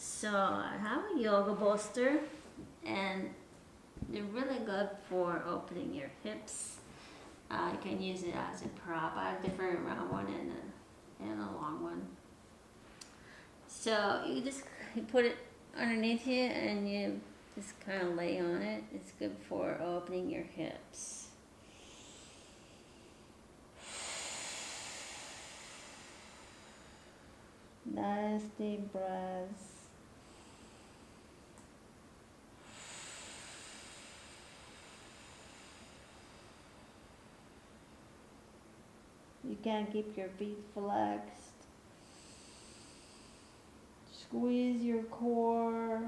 So I have a yoga bolster, and they're really good for opening your hips. You can use it as a prop. I have a different round one and a long one. So you just put it underneath you and you just kind of lay on it. It's good for opening your hips. Nice deep breaths. You can't keep your feet flexed. Squeeze your core.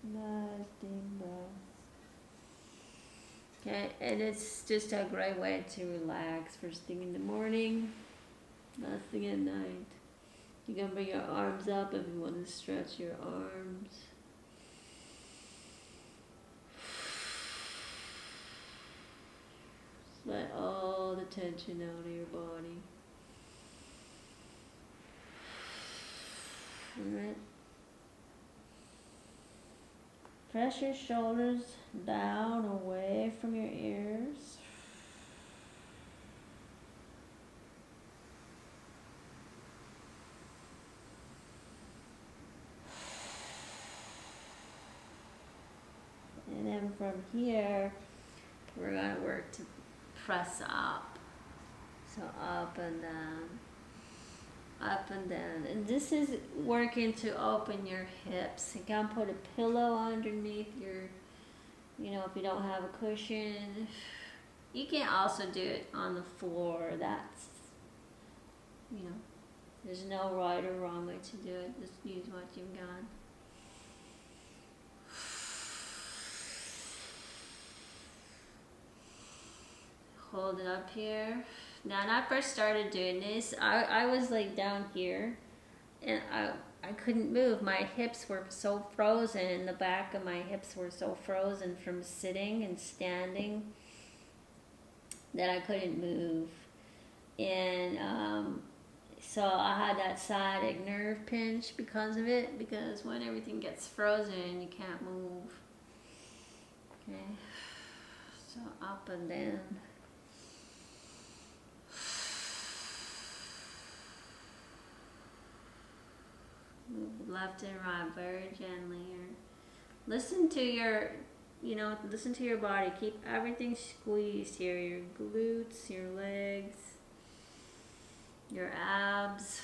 Nice deep breaths. Okay, and it's just a great way to relax first thing in the morning, last thing at night. You can bring your arms up if you want to stretch your arms. Let all the tension out of your body. Alright. Press your shoulders down away from your ears. And then from here, we're going to work to press up. So up and down, up and down. And this is working to open your hips. You can put a pillow underneath your, if you don't have a cushion. You can also do it on the floor. That's, there's no right or wrong way to do it. Just use what you've got. Hold it up here. Now, when I first started doing this, I was like down here, and I couldn't move. My hips were so frozen. The back of my hips were so frozen from sitting and standing that I couldn't move. And so I had that sciatic nerve pinch because of it, because when everything gets frozen, you can't move. Okay, so up and down. Move left and right very gently. Listen to your, listen to your body. Keep everything squeezed here. Your glutes, your legs, your abs.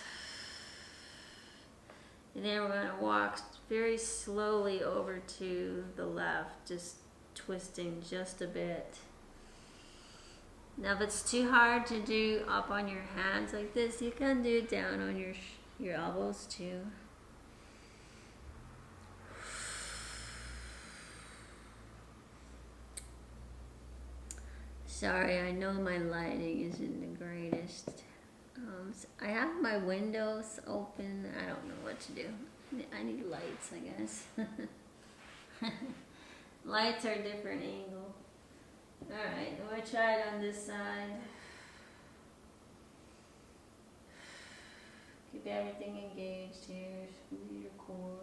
And then we're going to walk very slowly over to the left, just twisting just a bit. Now, if it's too hard to do up on your hands like this, you can do it down on your elbows too. Sorry, I know my lighting isn't the greatest. So I have my windows open. I don't know what to do. I need lights, I guess. Lights are a different angle. Alright, I'm going to try it on this side. Keep everything engaged here. Squeeze your core.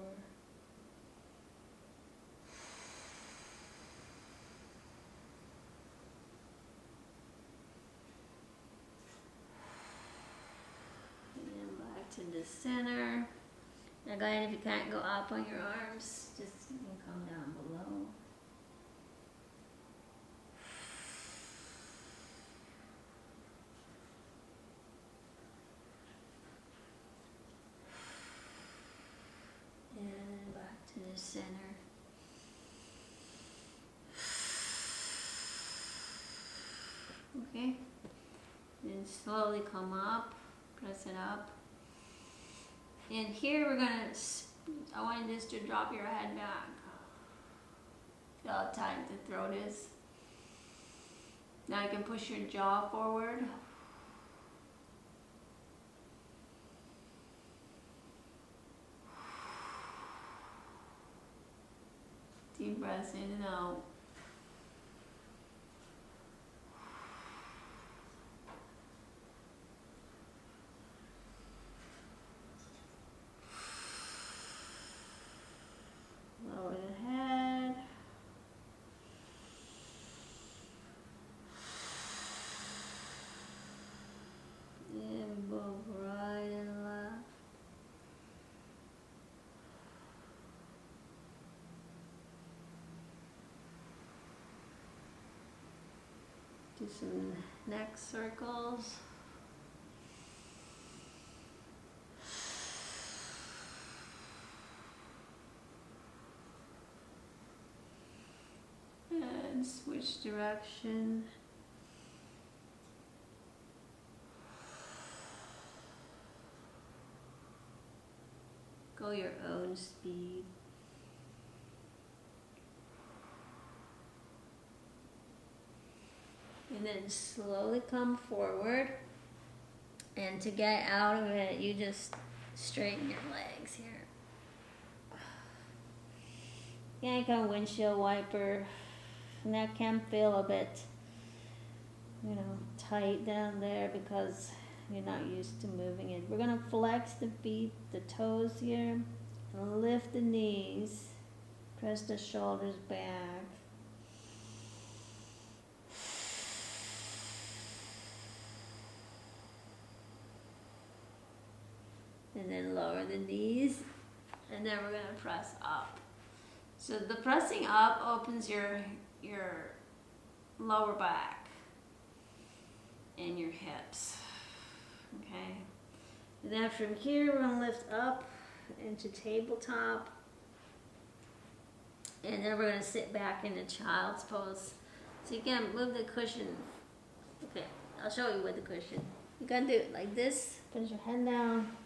To the center. Now go ahead, if you can't go up on your arms, just you can come down below. And back to the center. Okay. Then slowly come up, press it up. And here we're gonna, I want you just to drop your head back. Feel how tight the throat is. Now you can push your jaw forward. Deep breaths in and out. some neck circles. And switch direction. Go your own speed. And then slowly come forward. And to get out of it, you just straighten your legs here. Yank on windshield wiper. And that can feel a bit, tight down there because you're not used to moving it. We're gonna flex the feet, the toes here, and lift the knees. Press the shoulders back. And then lower the knees, and then we're gonna press up. So the pressing up opens your lower back and your hips, okay? And then from here, we're gonna lift up into tabletop, and then we're gonna sit back into child's pose. So you can move the cushion. Okay, I'll show you with the cushion. You can do it like this, put your hand down,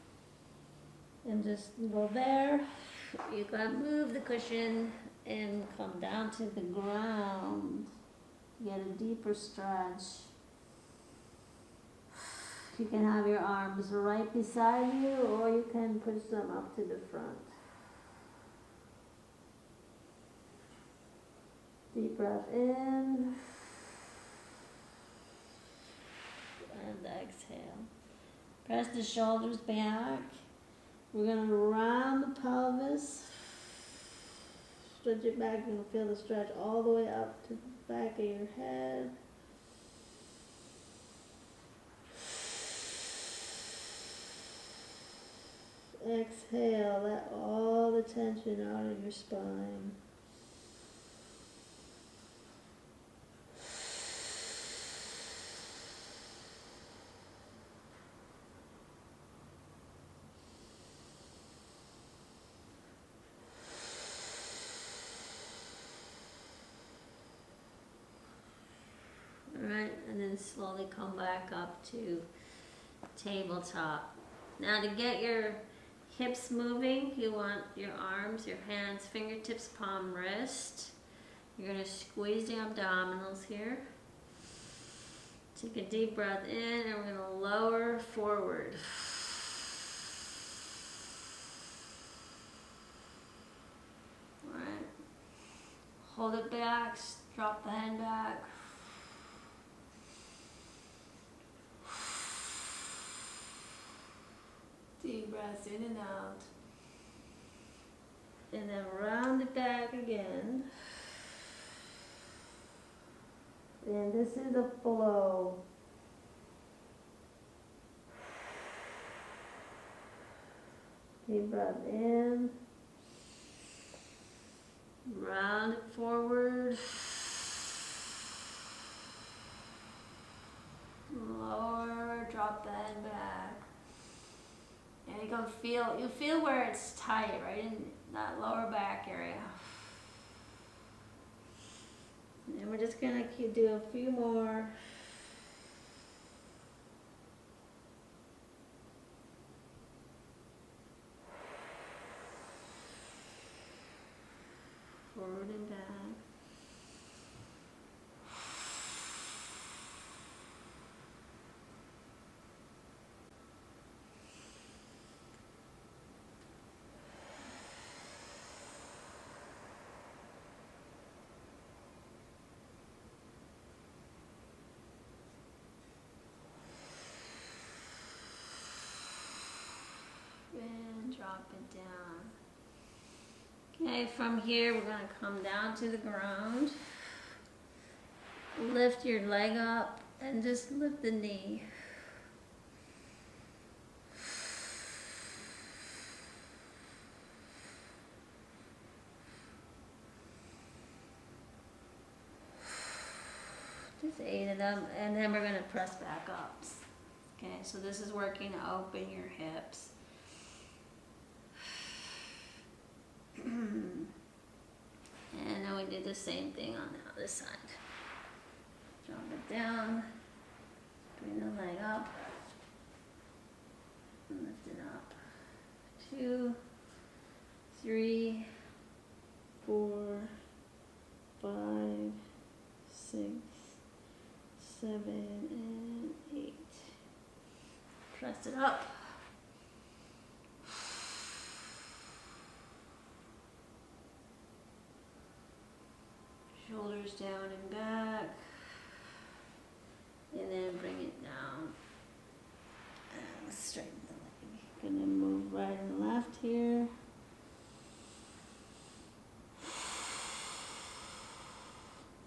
and just go there. You can move the cushion and come down to the ground. Get a deeper stretch. You can have your arms right beside you, or you can push them up to the front. Deep breath in. And exhale. Press the shoulders back. We're going to round the pelvis. Stretch it back. You're going to feel the stretch all the way up to the back of your head. Exhale. Let all the tension out of your spine. Alright, and then slowly come back up to tabletop. Now to get your hips moving, you want your arms, your hands, fingertips, palm, wrist. You're going to squeeze the abdominals here. Take a deep breath in, and we're going to lower forward. Alright. Hold it back, drop the hand back. Deep breaths in and out. And then round it back again. And this is a flow. Deep breath in. Round it forward. Lower, drop the head back. And you feel where it's tight, right in that lower back area. And we're just gonna do a few more. Forward and back. And drop it down. Okay, from here we're going to come down to the ground. Lift your leg up and just lift the knee. Just 8 of them, and then we're gonna press back up. Okay, so this is working to open your hips. And then we do the same thing on the other side. Drop it down, bring the leg up, and lift it up. 2, 3, 4, 5, 6, 7, and 8. Press it up. Shoulders down and back. And then bring it down. And straighten the leg. Gonna move right and left here.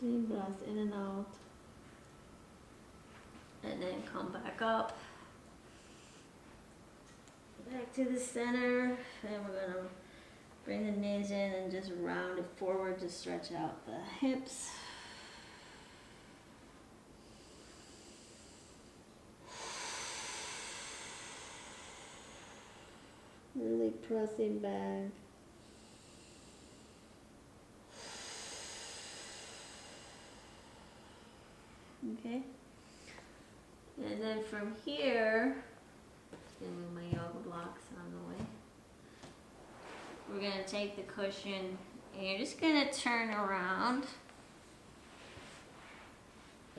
Deep breath in and out. And then come back up. Back to the center. And we're gonna bring the knees in and just round it forward to stretch out the hips. Really pressing back. Okay. And then from here, I'm gonna move my yoga blocks on the way. We're gonna take the cushion and you're just gonna turn around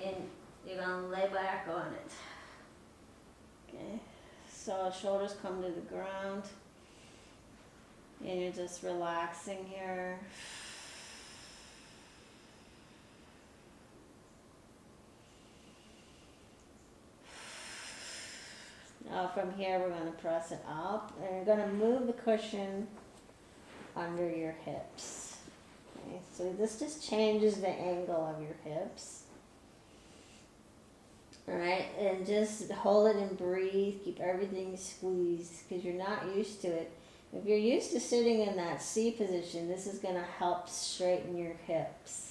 and you're gonna lay back on it. Okay. So shoulders come to the ground and you're just relaxing here. Now from here we're going to press it up and you're going to move the cushion under your hips. Okay, so this just changes the angle of your hips. Alright, and just hold it and breathe. Keep everything squeezed because you're not used to it. If you're used to sitting in that C position, this is going to help straighten your hips.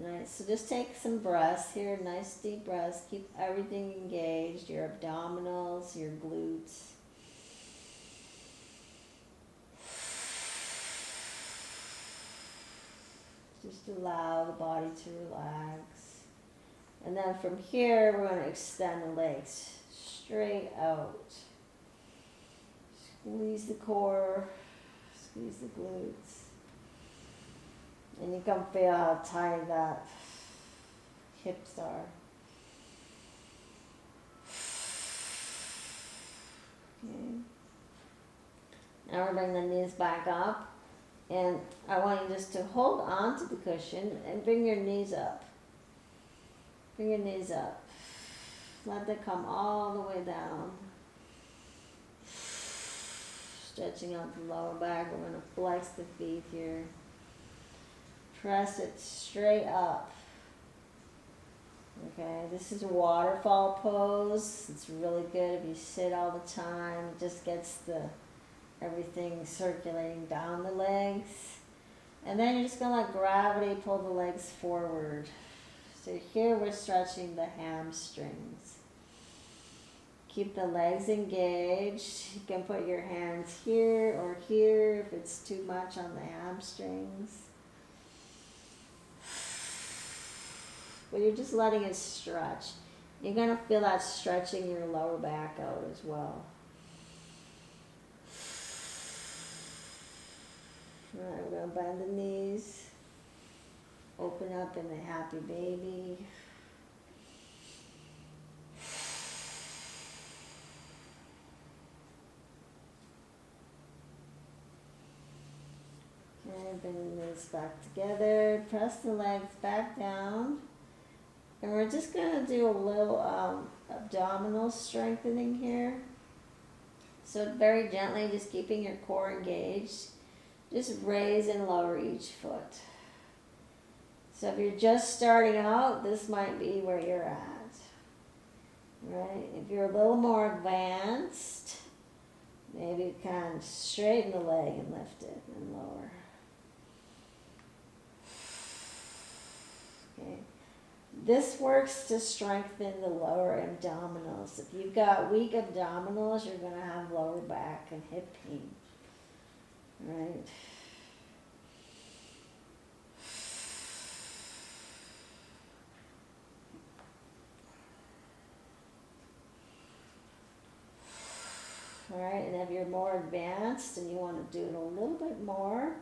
Alright, so just take some breaths here, nice deep breaths. Keep everything engaged, your abdominals, your glutes. Just allow the body to relax. And then from here, we're going to extend the legs straight out. Squeeze the core, squeeze the glutes. And you can feel how tight that hips are. Okay. Now we're bringing the knees back up. And I want you just to hold on to the cushion and bring your knees up. Bring your knees up. Let them come all the way down. Stretching out the lower back. We're going to flex the feet here. Press it straight up. Okay, this is a waterfall pose. It's really good if you sit all the time. It just gets everything circulating down the legs. And then you're just going to let gravity pull the legs forward. So here we're stretching the hamstrings. Keep the legs engaged. You can put your hands here or here if it's too much on the hamstrings. But you're just letting it stretch. You're going to feel that stretching your lower back out as well. All right, we're going to bend the knees. Open up in the happy baby. Okay, bring the knees back together. Press the legs back down. And we're just going to do a little abdominal strengthening here. So very gently, just keeping your core engaged. Just raise and lower each foot. So if you're just starting out, this might be where you're at. Right? If you're a little more advanced, maybe you can straighten the leg and lift it and lower. Okay. this works to strengthen the lower abdominals. If you've got weak abdominals, you're going to have lower back and hip pain. Right? All right, and if you're more advanced and you want to do it a little bit more,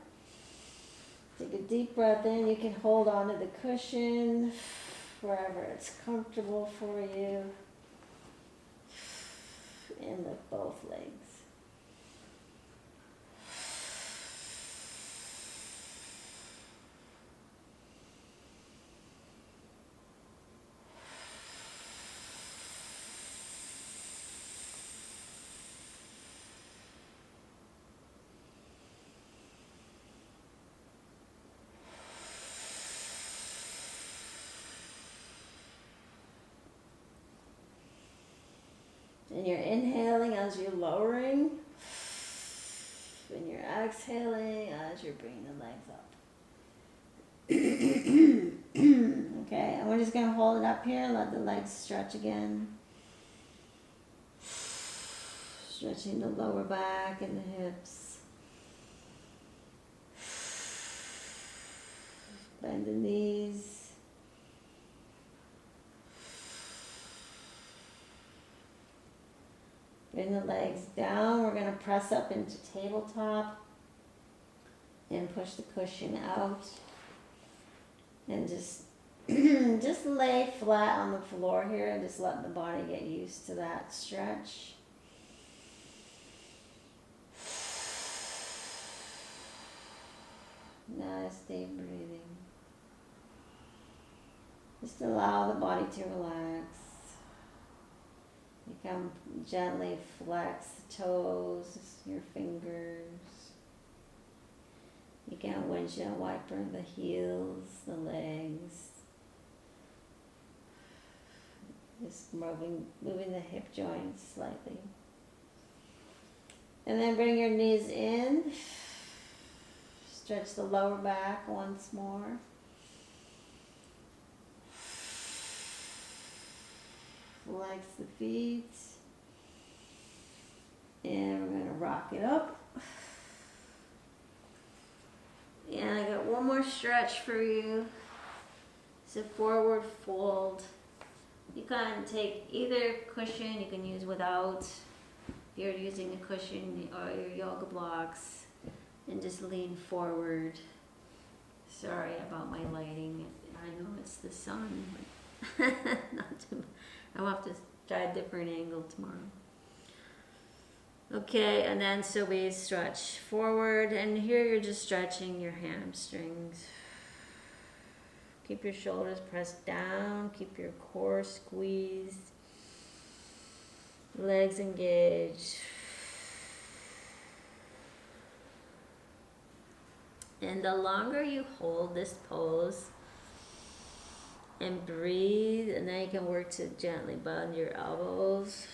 take a deep breath in. You can hold on to the cushion wherever it's comfortable for you. And lift both legs. And you're inhaling as you're lowering, and you're exhaling as you're bringing the legs up. Okay, and we're just going to hold it up here, let the legs stretch again. Stretching the lower back and the hips. Bend the knees. Bring the legs down. We're going to press up into tabletop and push the cushion out. And just just lay flat on the floor here and just let the body get used to that stretch. Nice deep breathing. Just allow the body to relax. You can gently flex the toes, your fingers. You can windshield wiper the heels, the legs. Just moving the hip joints slightly. And then bring your knees in. Stretch the lower back once more. Flex the feet. And we're going to rock it up. And I got one more stretch for you. It's a forward fold. You can take either cushion, you can use without. If you're using a cushion or your yoga blocks, and just lean forward. Sorry about my lighting. I know it's the sun. Not too much. I'll have to try a different angle tomorrow. Okay, and then so we stretch forward, and here you're just stretching your hamstrings. Keep your shoulders pressed down, keep your core squeezed, legs engaged. And the longer you hold this pose and breathe, and then you can work to gently bend your elbows.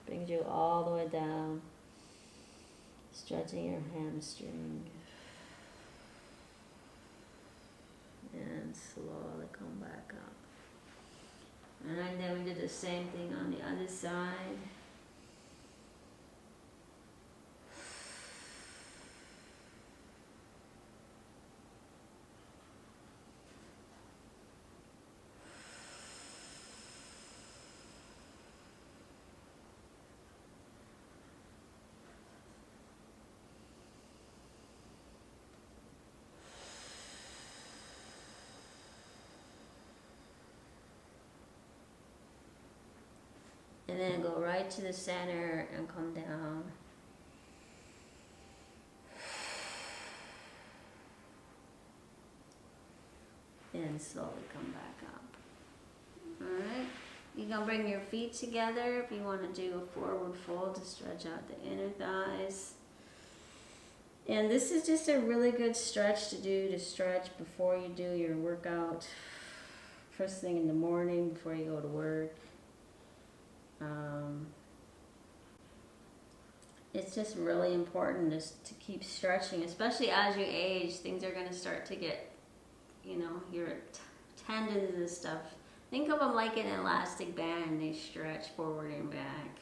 Brings you all the way down, stretching your hamstring. And slowly come back up. And then we did the same thing on the other side. And then go right to the center and come down. And slowly come back up. Alright? You can bring your feet together if you want to do a forward fold to stretch out the inner thighs. And this is just a really good stretch to stretch before you do your workout. First thing in the morning before you go to work. it's just really important just to keep stretching, especially as you age. Things are going to start to get, you know, your tendons and stuff. Think of them like an elastic band. They stretch forward and back.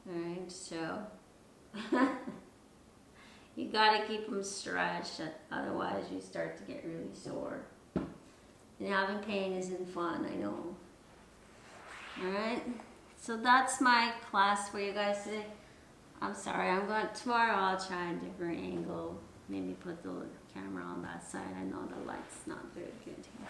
Alright, so you got to keep them stretched, otherwise you start to get really sore. And having pain isn't fun, I know. Alright, so that's my class for you guys today. I'm sorry, tomorrow I'll try a different angle. Maybe put the camera on that side. I know the light's not very good here.